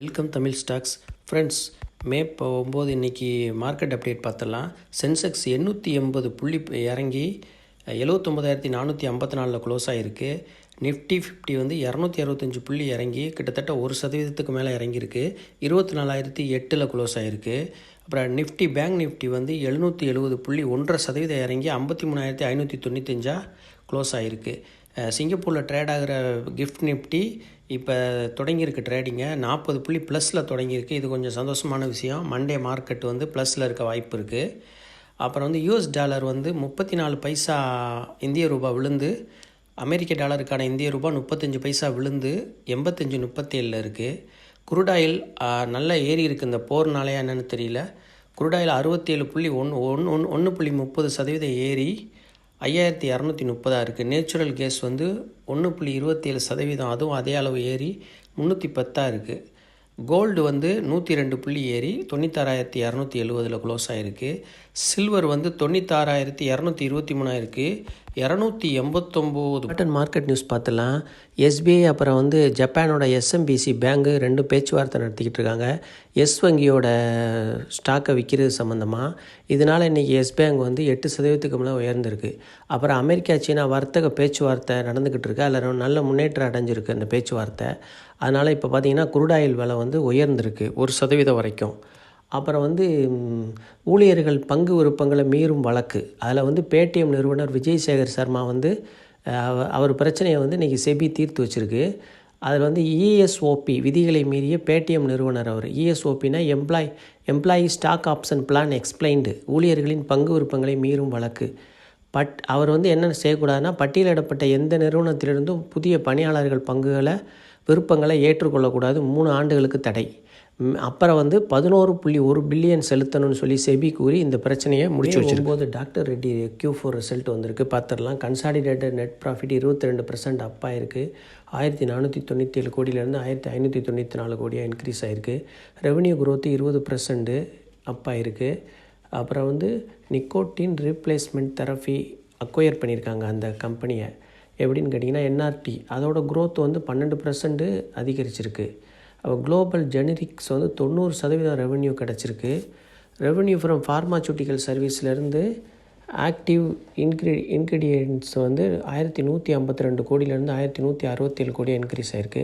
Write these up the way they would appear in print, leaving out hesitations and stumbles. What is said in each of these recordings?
Welcome Tamil stocks friends. May 9 இன்றைக்கி market update பார்த்துடலாம். Sensex 880 புள்ளி இறங்கி 79,454 க்ளோஸ் ஆகிருக்கு. நிஃப்டி 50 வந்து 265 புள்ளி இறங்கி கிட்டத்தட்ட 1% மேலே இறங்கியிருக்கு. 24,008 க்ளோஸ் ஆகிருக்கு. அப்புறம் நிஃப்டி பேங்க் நிஃப்டி வந்து 770 புள்ளி 1.5% இறங்கி 53,595 க்ளோஸ் ஆகிருக்கு. சிங்கப்பூரில் ட்ரேட் ஆகிற கிஃப்ட் நிஃப்டி இப்போ தொடங்கியிருக்கு ட்ரேடிங்கை 40 புள்ளி ப்ளஸில் தொடங்கியிருக்கு. இது கொஞ்சம் சந்தோஷமான விஷயம். மண்டே மார்க்கெட் வந்து ப்ளஸில் இருக்க வாய்ப்பு இருக்குது. அப்புறம் வந்து யூஎஸ் டாலர் வந்து 34 பைசா இந்திய ரூபா விழுந்து, அமெரிக்க டாலருக்கான இந்திய ரூபா 35 பைசா விழுந்து 85.37 இருக்குது. குருடாயில் நல்லா ஏறி இருக்குது. இந்த போர்னாலையா என்னென்னு தெரியல. குருடாயில் 67.1% ஏறி 5,230 இருக்குது. நேச்சுரல் கேஸ் வந்து 1.27%, அதுவும் அதே அளவு ஏறி 310 இருக்குது. கோல்டு வந்து 102 புள்ளி ஏறி 96,270 க்ளோஸ் ஆகிருக்கு. சில்வர் வந்து 96,223 இருக்குது. 289 மார்க்கெட் நியூஸ் பார்த்துலாம். எஸ்பிஐ அப்புறம் வந்து ஜப்பானோட எஸ்எம்பிசி பேங்கு 2 பேச்சுவார்த்தை நடத்திக்கிட்டு இருக்காங்க எஸ் வங்கியோட ஸ்டாக்கை விற்கிறது சம்மந்தமாக. இதனால் இன்றைக்கி எஸ் பேங்க் வந்து 8% மேலே உயர்ந்திருக்கு. அப்புறம் அமெரிக்கா சீனா வர்த்தக பேச்சுவார்த்தை நடந்துக்கிட்டு இருக்கு. அதில் நல்ல முன்னேற்றம் அடைஞ்சிருக்கு அந்த பேச்சுவார்த்தை. அதனால் இப்போ பார்த்திங்கன்னா குருடாயில் விலை வந்து உயர்ந்திருக்கு 1% வரைக்கும். அப்புறம் வந்து ஊழியர்கள் பங்கு விருப்பங்களை மீறும் வழக்கு, அதில் வந்து பேடிஎம் நிறுவனர் விஜய் சேகர் சர்மா வந்து அவர் பிரச்சனையை வந்து இன்றைக்கி செபி தீர்த்து வச்சுருக்கு. அதில் வந்து இஎஸ்ஓபி விதிகளை மீறிய பேடிஎம் நிறுவனர் அவர். இஎஸ்ஓபினா employee stock option plan explained, ஊழியர்களின் பங்கு விருப்பங்களை மீறும் வழக்கு. அவர் வந்து என்ன செய்யக்கூடாதுன்னா, பட்டியலிடப்பட்ட எந்த நிறுவனத்திலிருந்தும் புதிய பணியாளர்கள் விருப்பங்களை ஏற்றுக்கொள்ளக்கூடாது. 3 ஆண்டுகளுக்கு தடை. அப்புறம் வந்து 11.1 பில்லியன் செலுத்தணும்னு சொல்லி செபி கூறி இந்த பிரச்சனையை முடிச்சு வச்சிருக்கும்போது டாக்டர் ரெட்டி Q4 ரிசல்ட் வந்திருக்கு. பார்த்துடலாம். கன்சாலிடேட்டட் நெட் ப்ராஃபிட் 22% அப் ஆயிருக்கு. 1,497 கோடியிலேருந்து 1,594 கோடியாக இன்க்ரீஸ் ஆகிருக்கு. ரெவன்யூ க்ரோத்து 20% அப் ஆகிருக்கு. அப்புறம் வந்து நிக்கோட்டின் ரீப்ளேஸ்மெண்ட் தெரப்பி அக்வயர் பண்ணியிருக்காங்க அந்த கம்பெனியை. எப்படின்னு கேட்டிங்கன்னா, என்ஆர்டி அதோட க்ரோத் வந்து 12% அதிகரிச்சிருக்கு. குளோபல் ஜெனரிக்ஸ் வந்து 90% ரெவன்யூ கிடச்சிருக்கு. ரெவன்யூ ஃப்ரம் ஃபார்மாசூட்டிக்கல் சர்வீஸ்லேருந்து ஆக்டிவ் இன்க்ரீடியன்ட்ஸ் வந்து 1,152 கோடியிலேருந்து 1,167 கோடியாக இன்க்ரீஸ் ஆகிருக்கு.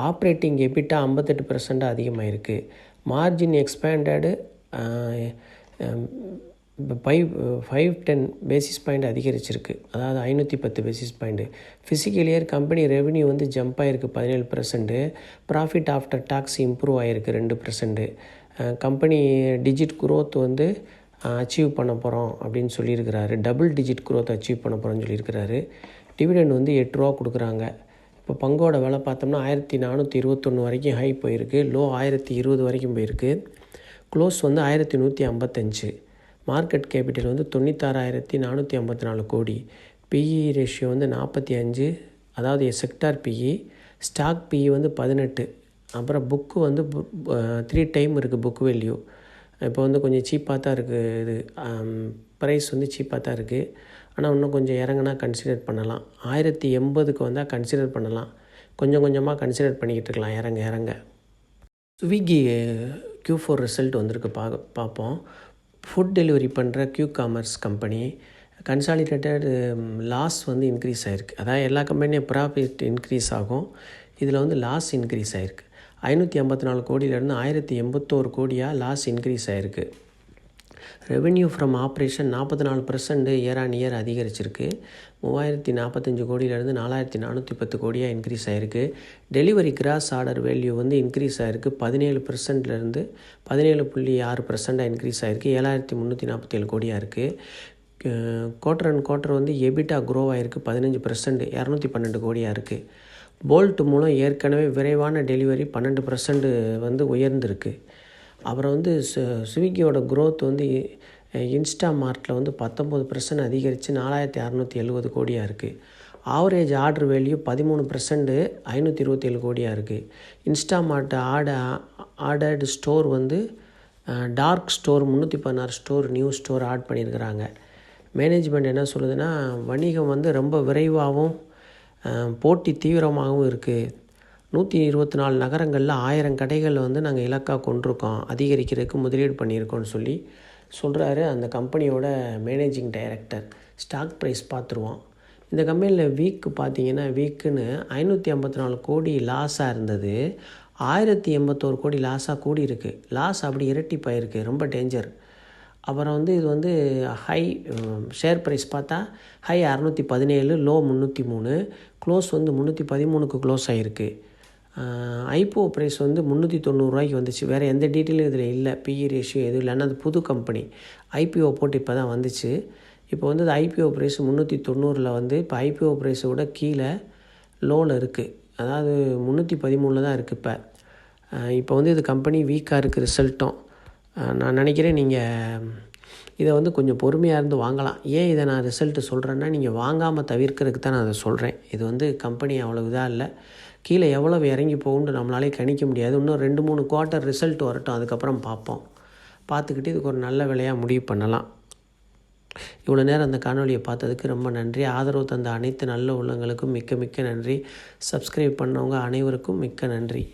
ஆப்ரேட்டிங் எபிட்டா 58% அதிகமாகிருக்கு. மார்ஜின் எக்ஸ்பேண்டடு 510 பேசிஸ் பாயிண்ட் அதிகரிச்சிருக்கு. அதாவது 510 basis point. Fiscal year company revenue வந்து ஜம்ப் ஆகிருக்கு 17%. ப்ராஃபிட் ஆஃப்டர் டாக்ஸ் இம்ப்ரூவ் ஆகிருக்கு 2%. கம்பெனி டிஜிட் குரோத் வந்து அச்சீவ் பண்ண போகிறோம் அப்படின்னு சொல்லியிருக்கிறாரு. டபுள் டிஜிட் குரோத் அச்சீவ் பண்ண போகிறோன்னு சொல்லியிருக்கிறாரு. டிவிடெண்ட் வந்து 8 ரூபா கொடுக்குறாங்க. இப்போ பங்கோட விலை பார்த்தோம்னா 1,421 வரைக்கும் ஹை போயிருக்கு. லோ 1,020 வரைக்கும் போயிருக்கு. க்ளோஸ் வந்து 1,155. மார்க்கெட் கேபிட்டல் வந்து 96,454 கோடி. பிஇ ரேஷியோ வந்து 45, அதாவது செக்டார் பிஇ. ஸ்டாக் பிஇ வந்து 18. அப்புறம் புக்கு வந்து 3 டைம் இருக்குது புக் வேல்யூ. இப்போ வந்து கொஞ்சம் சீப்பாக தான் இருக்குது. இது ப்ரைஸ் வந்து சீப்பாக தான் இருக்குது. ஆனால் இன்னும் கொஞ்சம் இறங்கினா கன்சிடர் பண்ணலாம். 1,080க்கு வந்தால் கன்சிடர் பண்ணலாம். கொஞ்சம் கொஞ்சமாக கன்சிடர் பண்ணிக்கிட்டு இருக்கலாம் இறங்க. ஸ்விக்கி Q4 ரிசல்ட் வந்திருக்கு. பார்ப்போம். ஃபுட் டெலிவரி பண்ணுற Q-காமர்ஸ் கம்பெனி கன்சாலிடேட்டட் லாஸ் வந்து இன்க்ரீஸ் ஆகிருக்கு. அதாவது எல்லா கம்பெனியும் ப்ராஃபிட் இன்க்ரீஸ் ஆகும். இதில் வந்து லாஸ் இன்க்ரீஸ் ஆகிருக்கு. 554 கோடியிலேருந்து 1,081 கோடியாக லாஸ் இன்க்ரீஸ் ஆகிருக்கு. Revenue from operation 44% year on year அதிகரிச்சிருக்கு. 3,045 கோடியிலேருந்து 4,410 கோடியாக இன்க்ரீஸ் ஆகிருக்கு. டெலிவரி கிராஸ் ஆர்டர் வேல்யூ வந்து இன்க்ரீஸ் ஆகிருக்கு. 17%லேருந்து 17.6% இன்க்ரீஸ் ஆகிருக்கு. 7,347 கோடியாக இருக்குது. குவார்டர் வந்து எபிட்டா க்ரோ ஆகிருக்கு 15%, 212 கோடியாக இருக்குது. போல்ட் மூலம் ஏற்கனவே விரைவான டெலிவரி 12% வந்து உயர்ந்திருக்கு. அப்புறம் வந்து ஸ்விக்கியோட க்ரோத் வந்து இன்ஸ்டாமார்ட்டில் வந்து 19% அதிகரித்து 4,670 கோடியாக இருக்குது. ஆவரேஜ் ஆர்டர் வேல்யூ 13%, 527 கோடியாக இருக்குது. இன்ஸ்டாமார்ட் ஆர்டர்டு ஸ்டோர் வந்து dark store 316 store new store add பண்ணியிருக்கிறாங்க. மேனேஜ்மெண்ட் என்ன சொல்லுதுன்னா, வணிகம் வந்து ரொம்ப விரைவாகவும் போட்டி தீவிரமாகவும் இருக்குது. 124 நகரங்களில் 1000 கடைகள் வந்து நாங்கள் இலக்காக கொண்டிருக்கோம், அதிகரிக்கிறதுக்கு முதலீடு பண்ணியிருக்கோம்னு சொல்கிறாரு அந்த கம்பெனியோட மேனேஜிங் டைரக்டர். ஸ்டாக் ப்ரைஸ் பார்த்துருவோம். இந்த கம்பெனியில் வீக்குன்னு 554 கோடி லாஸாக இருந்தது, 1081 கோடி லாஸாக கூடி இருக்குது. லாஸ் அப்படி இரட்டிப்பாயிருக்கு, ரொம்ப டேஞ்சர். அப்புறம் வந்து இது வந்து ஹை ஷேர் ப்ரைஸ் பார்த்தா ஹை 617, லோ 303, க்ளோஸ் வந்து 313க்கு க்ளோஸ் ஆகிருக்கு. ஐபிஓ ப்ரைஸ் வந்து 390 ரூபாய்க்கு வந்துச்சு. வேறு எந்த டீட்டெயிலும் இதில் இல்லை, பிஇ ரேஷியோ எதுவும் இல்லை. ஆனால் அது புது கம்பெனி, ஐபிஓ போட்டு இப்போ தான் வந்துச்சு. இப்போ வந்து அது ஐபிஓ ப்ரைஸ் 390 வந்து இப்போ ஐபிஓ ப்ரைஸை விட கீழே லோவில் இருக்குது, அதாவது 313 தான் இருக்குது இப்போ. இப்போ வந்து இது கம்பெனி வீக்காக இருக்குது ரிசல்ட்டும். நான் நினைக்கிறேன் நீங்கள் இதை வந்து கொஞ்சம் பொறுமையாக இருந்து வாங்கலாம். ஏன் இதை நான் ரிசல்ட்டு சொல்கிறேன்னா, நீங்கள் வாங்காமல் தவிர்க்கிறதுக்கு தான் நான் அதை சொல்கிறேன். இது வந்து கம்பெனி அவ்வளோ இதாக இல்லை, கீழே எவ்வளோ இறங்கி போகும்னு நம்மளாலே கணிக்க முடியாது. இன்னும் 2-3 குவார்ட்டர் ரிசல்ட் வரட்டும், அதுக்கப்புறம் பார்ப்போம். பார்த்துக்கிட்டு இதுக்கு ஒரு நல்ல விலையாக முடிவு பண்ணலாம். இவ்வளோ நேரம் அந்த காணொலியை பார்த்ததுக்கு ரொம்ப நன்றி. ஆதரவு தந்த அனைத்து நல்ல உள்ளங்களுக்கும் மிக்க மிக்க நன்றி. சப்ஸ்கிரைப் பண்ணவங்க அனைவருக்கும் மிக்க நன்றி.